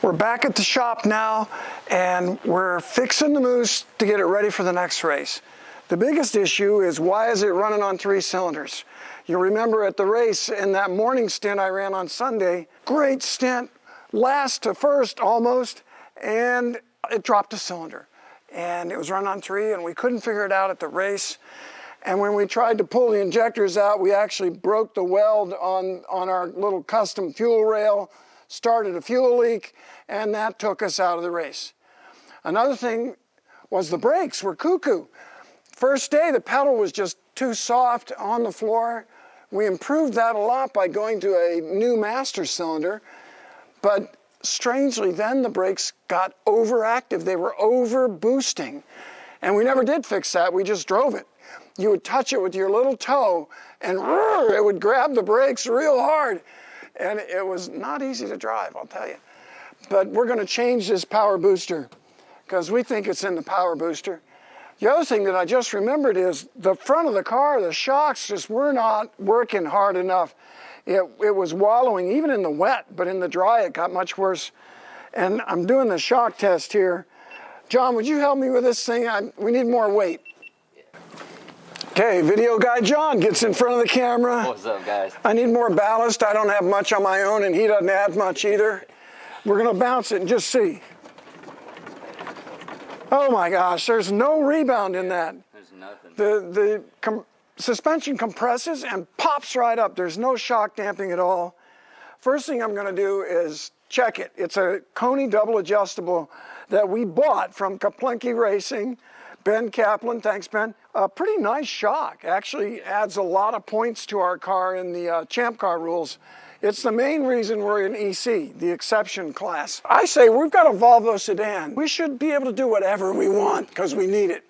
We're back at the shop now, and we're fixing the Moose to get it ready for the next race. The biggest issue is, why is it running on 3 cylinders? You remember at the race, in that morning stint I ran on Sunday, great stint, last to first almost, and it dropped a cylinder. And it was run on 3, and we couldn't figure it out at the race. And when we tried to pull the injectors out, we actually broke the weld on our little custom fuel rail, started a fuel leak, and that took us out of the race. Another thing was the brakes were cuckoo. First day, the pedal was just too soft on the floor. We improved that a lot by going to a new master cylinder, but strangely then the brakes got overactive. They were over boosting, and we never did fix that. We just drove it. You would touch it with your little toe, and it would grab the brakes real hard. And it was not easy to drive, I'll tell you. But we're going to change this power booster because we think it's in the power booster. The other thing that I just remembered is the front of the car, the shocks just were not working hard enough. It was wallowing even in the wet, but in the dry it got much worse. And I'm doing the shock test here. John, would you help me with this thing? We need more weight. Okay, video guy John gets in front of the camera. What's up, guys? I need more ballast. I don't have much on my own, and he doesn't add much either. We're going to bounce it and just see. Oh my gosh, there's no rebound in that. There's nothing. The suspension compresses and pops right up. There's no shock damping at all. First thing I'm going to do is check it. It's a Coney double adjustable that we bought from Kaplinke Racing. Ben Kaplan, thanks Ben. A pretty nice shock. Actually adds a lot of points to our car in the Champ Car rules. It's the main reason we're in EC, the exception class. I say we've got a Volvo sedan. We should be able to do whatever we want because we need it.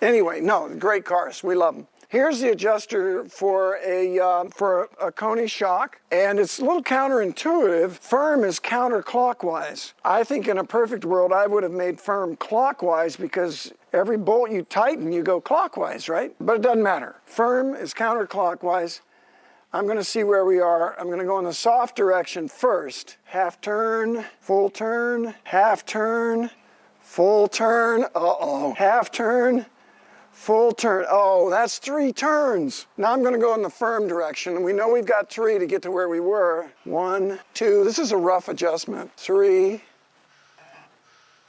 Anyway, no, great cars. We love them. Here's the adjuster for a Coney shock, and it's a little counterintuitive. Firm is counterclockwise. I think in a perfect world, I would have made firm clockwise because every bolt you tighten, you go clockwise, right? But it doesn't matter. Firm is counterclockwise. I'm going to see where we are. I'm going to go in the soft direction first. Half turn, full turn, half turn, full turn. Uh-oh. Half turn. Full turn. Oh, that's 3 turns. Now I'm going to go in the firm direction. We know we've got 3 to get to where we were. 1, 2. This is a rough adjustment. 3.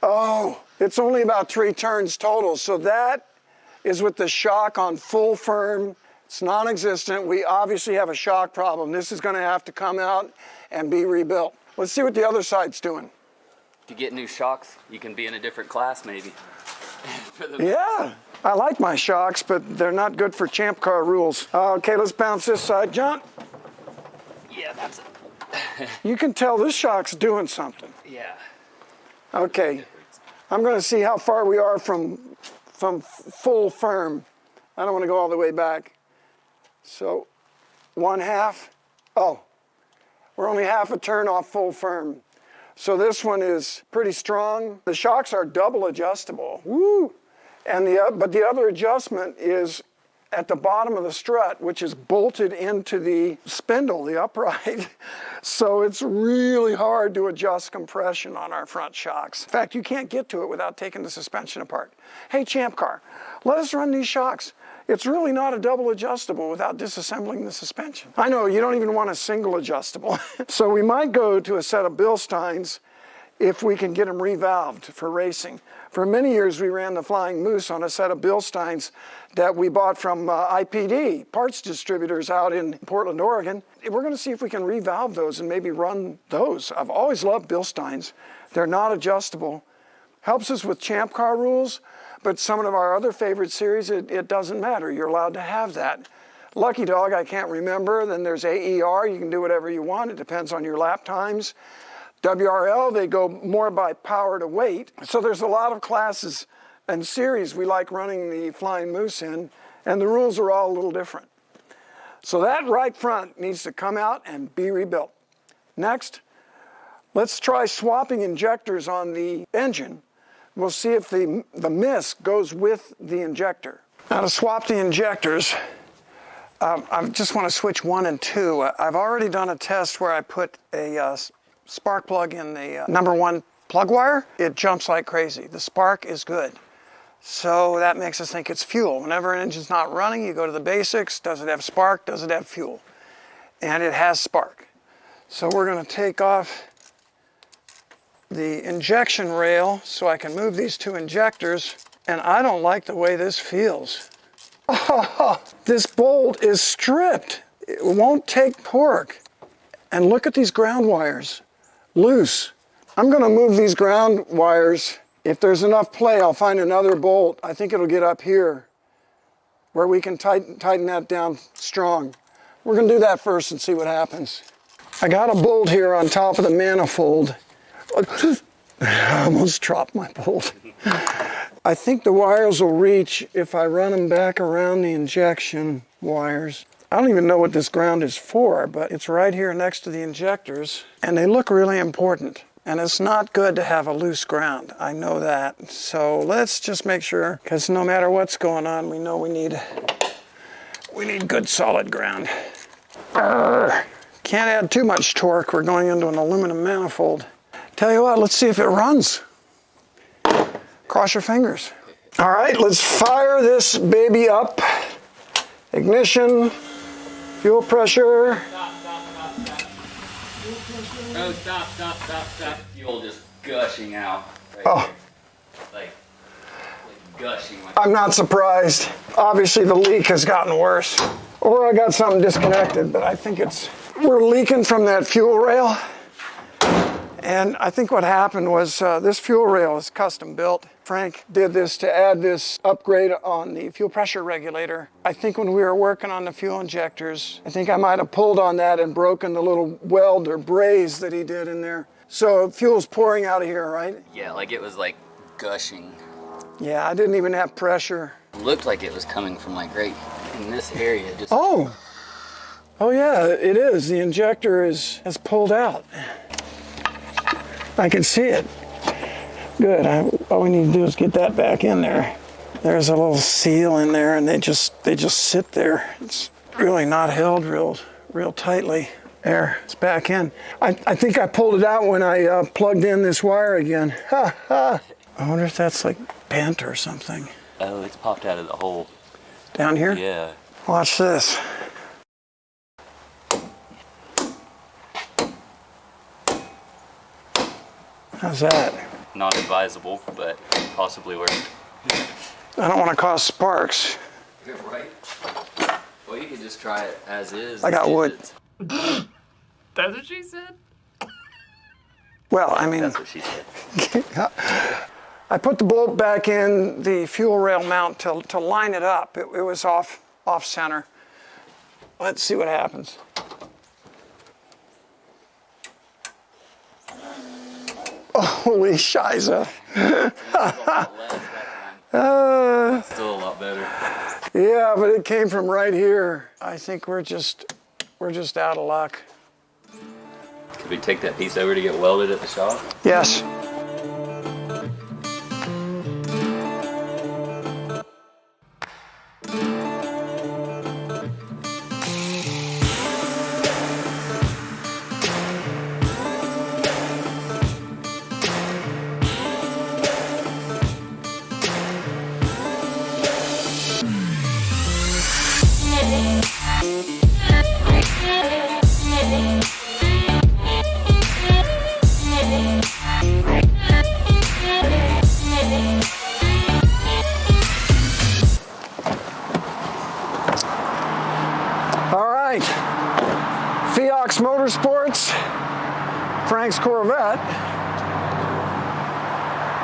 Oh, it's only about 3 turns total. So that is with the shock on full firm. It's non-existent. We obviously have a shock problem. This is going to have to come out and be rebuilt. Let's see what the other side's doing. To get new shocks, you can be in a different class maybe. Yeah. I like my shocks, but they're not good for Champ Car rules. Okay, let's bounce this side, John. Yeah, that's it. You can tell this shock's doing something. Yeah. Okay, I'm going to see how far we are from full firm. I don't want to go all the way back. So, 1/2. Oh, we're only half a turn off full firm. So this one is pretty strong. The shocks are double adjustable. Woo! And but the other adjustment is at the bottom of the strut, which is bolted into the spindle, the upright. So it's really hard to adjust compression on our front shocks. In fact, you can't get to it without taking the suspension apart. Hey, Champ Car, let us run these shocks. It's really not a double adjustable without disassembling the suspension. I know, you don't even want a single adjustable. So we might go to a set of Bilsteins if we can get them revalved for racing. For many years, we ran the Flyin Moose on a set of Bilsteins that we bought from IPD, parts distributors out in Portland, Oregon. We're going to see if we can revalve those and maybe run those. I've always loved Bilsteins. They're not adjustable. Helps us with Champ Car rules, but some of our other favorite series, it doesn't matter. You're allowed to have that. Lucky Dog, I can't remember. Then there's AER. You can do whatever you want. It depends on your lap times. WRL, they go more by power to weight. So there's a lot of classes and series we like running the Flyin Moose in, and the rules are all a little different. So that right front needs to come out and be rebuilt. Next, let's try swapping injectors on the engine. We'll see if the mist goes with the injector. Now to swap the injectors, I just want to switch 1 and 2. I've already done a test where I put a spark plug in the number 1 plug wire, it jumps like crazy. The spark is good. So that makes us think it's fuel. Whenever an engine's not running, you go to the basics. Does it have spark? Does it have fuel? And it has spark. So we're going to take off the injection rail so I can move these 2 injectors. And I don't like the way this feels. Oh, this bolt is stripped. It won't take torque. And look at these ground wires, loose. I'm going to move these ground wires. If there's enough play, I'll find another bolt. I think it'll get up here where we can tighten that down strong. We're going to do that first and see what happens. I got a bolt here on top of the manifold. I almost dropped my bolt. I think the wires will reach if I run them back around the injection wires. I don't even know what this ground is for, but it's right here next to the injectors, and they look really important. And it's not good to have a loose ground. I know that. So let's just make sure, because no matter what's going on, we know we need good solid ground. Can't add too much torque. We're going into an aluminum manifold. Tell you what, let's see if it runs. Cross your fingers. All right, let's fire this baby up. Ignition, fuel pressure. Oh, stop. Fuel just gushing out. Right Oh. There. Like gushing. I'm not surprised. Obviously the leak has gotten worse. Or I got something disconnected, but I think we're leaking from that fuel rail. And I think what happened was this fuel rail is custom built. Frank did this to add this upgrade on the fuel pressure regulator. I think when we were working on the fuel injectors, I think I might have pulled on that and broken the little weld or braze that he did in there. So fuel's pouring out of here, right? Yeah, like it was like gushing. Yeah, I didn't even have pressure. Looked like it was coming from like right in this area. Just Oh yeah, it is. The injector has pulled out. I can see it. Good. All we need to do is get that back in there. There's a little seal in there, and they just sit there. It's really not held real tightly. There, it's back in. I think I pulled it out when I plugged in this wire again. Ha ha. I wonder if that's like bent or something. Oh, it's popped out of the hole. Down here? Yeah. Watch this. How's that? Not advisable, but possibly worth. I don't want to cause sparks. You're right. Well, you could just try it as is. I got wood. That's what she said? Well, I mean, That's what she said. I put the bolt back in the fuel rail mount to line it up. It was off center. Let's see what happens. Holy shiza. Still a lot better. Yeah, but it came from right here. I think we're just out of luck. Could we take that piece over to get welded at the shop? Yes. Fiox Motorsports, Frank's Corvette.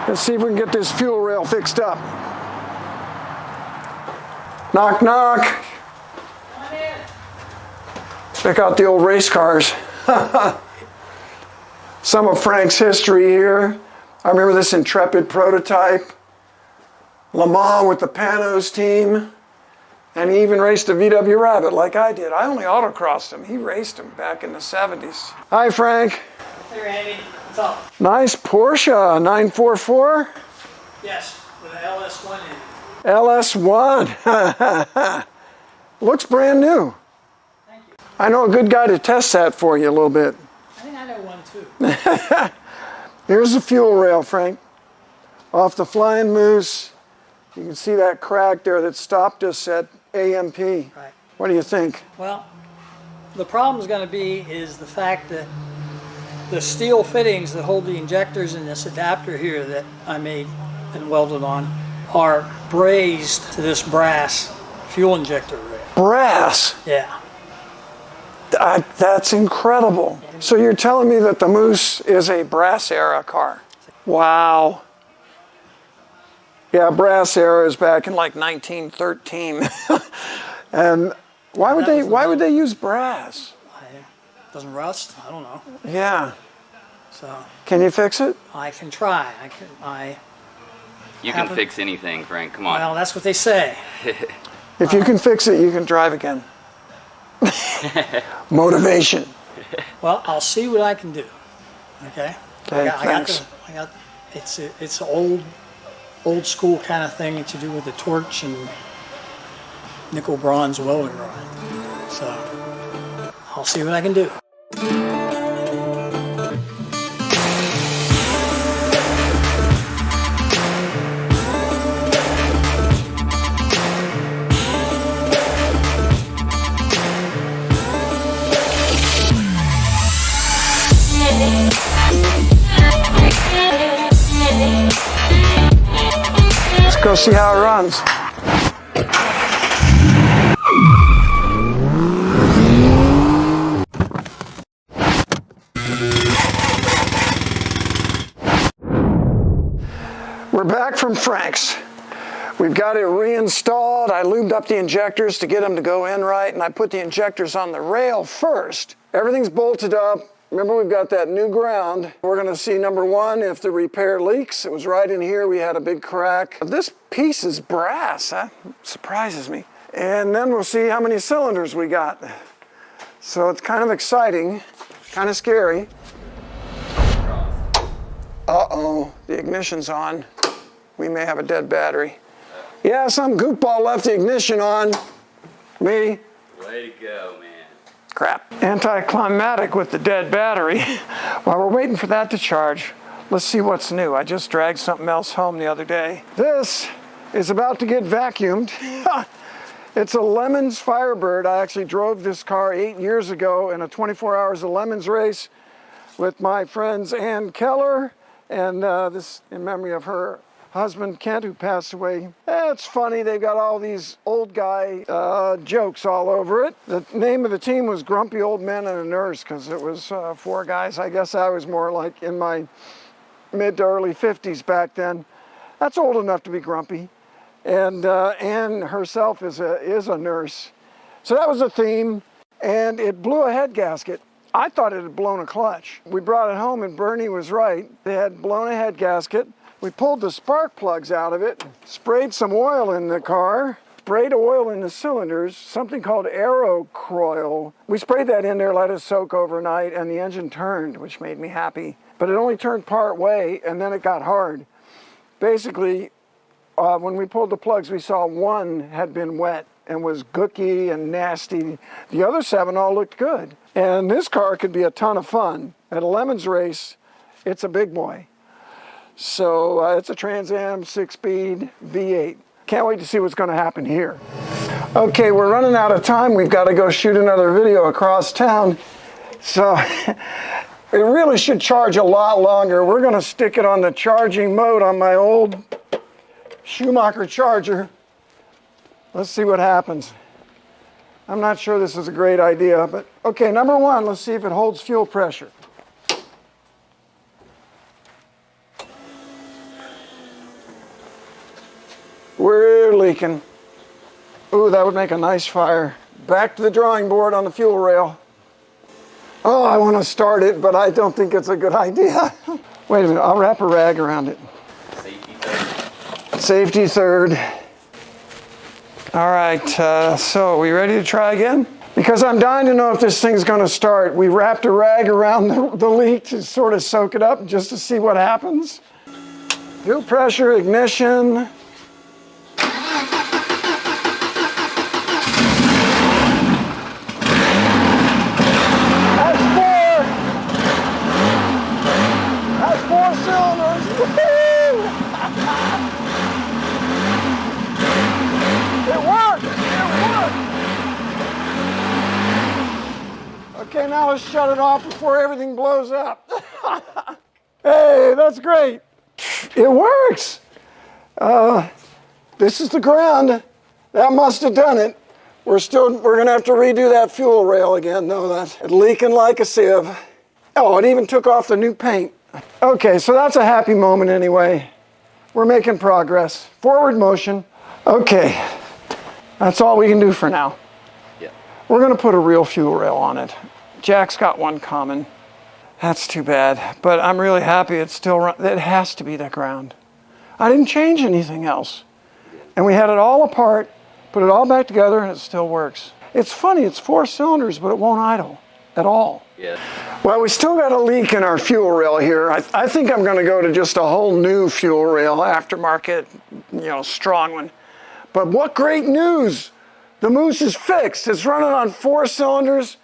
Let's see if we can get this fuel rail fixed up. Knock, knock. Come in. Check out the old race cars. Some of Frank's history here. I remember this Intrepid prototype. Le Mans with the Panos team. And he even raced a VW Rabbit like I did. I only autocrossed him. He raced him back in the 70s. Hi, Frank. Hey, Randy. What's up? Nice Porsche 944. Yes, with an LS1 in it. LS1. Looks brand new. Thank you. I know a good guy to test that for you a little bit. I think I know one too. Here's the fuel rail, Frank. Off the Flyin Moose. You can see that crack there that stopped us at AMP. Right. What do you think? Well, the problem's going to be is the fact that the steel fittings that hold the injectors in this adapter here that I made and welded on are brazed to this brass fuel injector rail. Brass? Yeah. That's incredible. So you're telling me that the Moose is a brass era car? Wow. Yeah, brass era is back in like 1913. And why would they use brass? Doesn't rust? I don't know. Yeah. So can you fix it? I can try. You can fix anything, Frank. Come on. Well, that's what they say. If you can fix it, you can drive again. Motivation. Well, I'll see what I can do. Okay. Okay, thanks. It's an old school kind of thing to do with the torch and nickel bronze welding rod. So I'll see what I can do. Let's go see how it runs. We're back from Frank's. We've got it reinstalled. I lubed up the injectors to get them to go in right, and I put the injectors on the rail first. Everything's bolted up. Remember, we've got that new ground. We're gonna see, number one, if the repair leaks. It was right in here, we had a big crack. This piece is brass, that surprises me. And then we'll see how many cylinders we got. So it's kind of exciting, kind of scary. Uh-oh, the ignition's on. We may have a dead battery. Yeah, some goofball left the ignition on. Me. Way to go, man. Crap. Anticlimactic with the dead battery. While we're waiting for that to charge, let's see what's new. I just dragged something else home the other day. This is about to get vacuumed. It's a Lemons Firebird. I actually drove this car 8 years ago in a 24 Hours of Lemons race with my friends Ann Keller, and this in memory of her husband Kent, who passed away. It's funny, they've got all these old guy jokes all over it. The name of the team was Grumpy Old Men and a Nurse, because it was 4 guys. I guess I was more like in my mid to early 50s back then. That's old enough to be grumpy. And Ann herself is a nurse. So that was the theme, and it blew a head gasket. I thought it had blown a clutch. We brought it home and Bernie was right. They had blown a head gasket. We pulled the spark plugs out of it, sprayed some oil in the car, sprayed oil in the cylinders, something called Aerocroil. We sprayed that in there, let it soak overnight, and the engine turned, which made me happy. But it only turned part way, and then it got hard. Basically, when we pulled the plugs, we saw one had been wet and was gooky and nasty. The other 7 all looked good. And this car could be a ton of fun. At a Lemons race, it's a big boy. So it's a Trans Am 6-speed V8. Can't wait to see what's going to happen here. Okay, we're running out of time. We've got to go shoot another video across town. So it really should charge a lot longer. We're going to stick it on the charging mode on my old Schumacher Charger. Let's see what happens. I'm not sure this is a great idea, but okay, number one, let's see if it holds fuel pressure. We're leaking. Ooh, that would make a nice fire. Back to the drawing board on the fuel rail. Oh, I want to start it, but I don't think it's a good idea. Wait a minute, I'll wrap a rag around it. Safety third. Safety third. All right, so are we ready to try again? Because I'm dying to know if this thing's going to start. We wrapped a rag around the leak to sort of soak it up just to see what happens. Fuel pressure, ignition. That's 4. Woo-hoo! It worked! It worked! Okay, now let's shut it off before everything blows up. Hey, that's great. It works. This is the ground. That must have done it. We're gonna have to redo that fuel rail again. No, that's leaking like a sieve. Oh, it even took off the new paint. Okay, so that's a happy moment anyway. We're making progress. Forward motion. Okay, that's all we can do for now. Yeah. We're gonna put a real fuel rail on it. Jack's got one coming. That's too bad, but I'm really happy it's still run. It has to be that ground. I didn't change anything else. And we had it all apart, put it all back together, and it still works. It's funny, it's 4 cylinders, but it won't idle at all. Yeah. Well, we still got a leak in our fuel rail here. I think I'm gonna go to just a whole new fuel rail, aftermarket, strong one. But what great news! The Moose is fixed. It's running on 4 cylinders,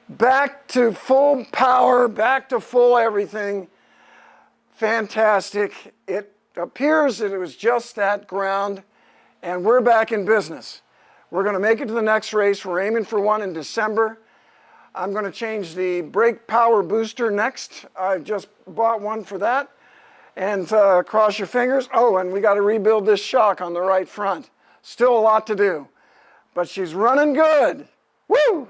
back to full power, back to full everything. Fantastic. It appears that it was just that ground, and we're back in business. We're gonna make it to the next race. We're aiming for one in December. I'm gonna change the brake power booster next. I just bought one for that. And cross your fingers. Oh, and we gotta rebuild this shock on the right front. Still a lot to do, but she's running good. Woo!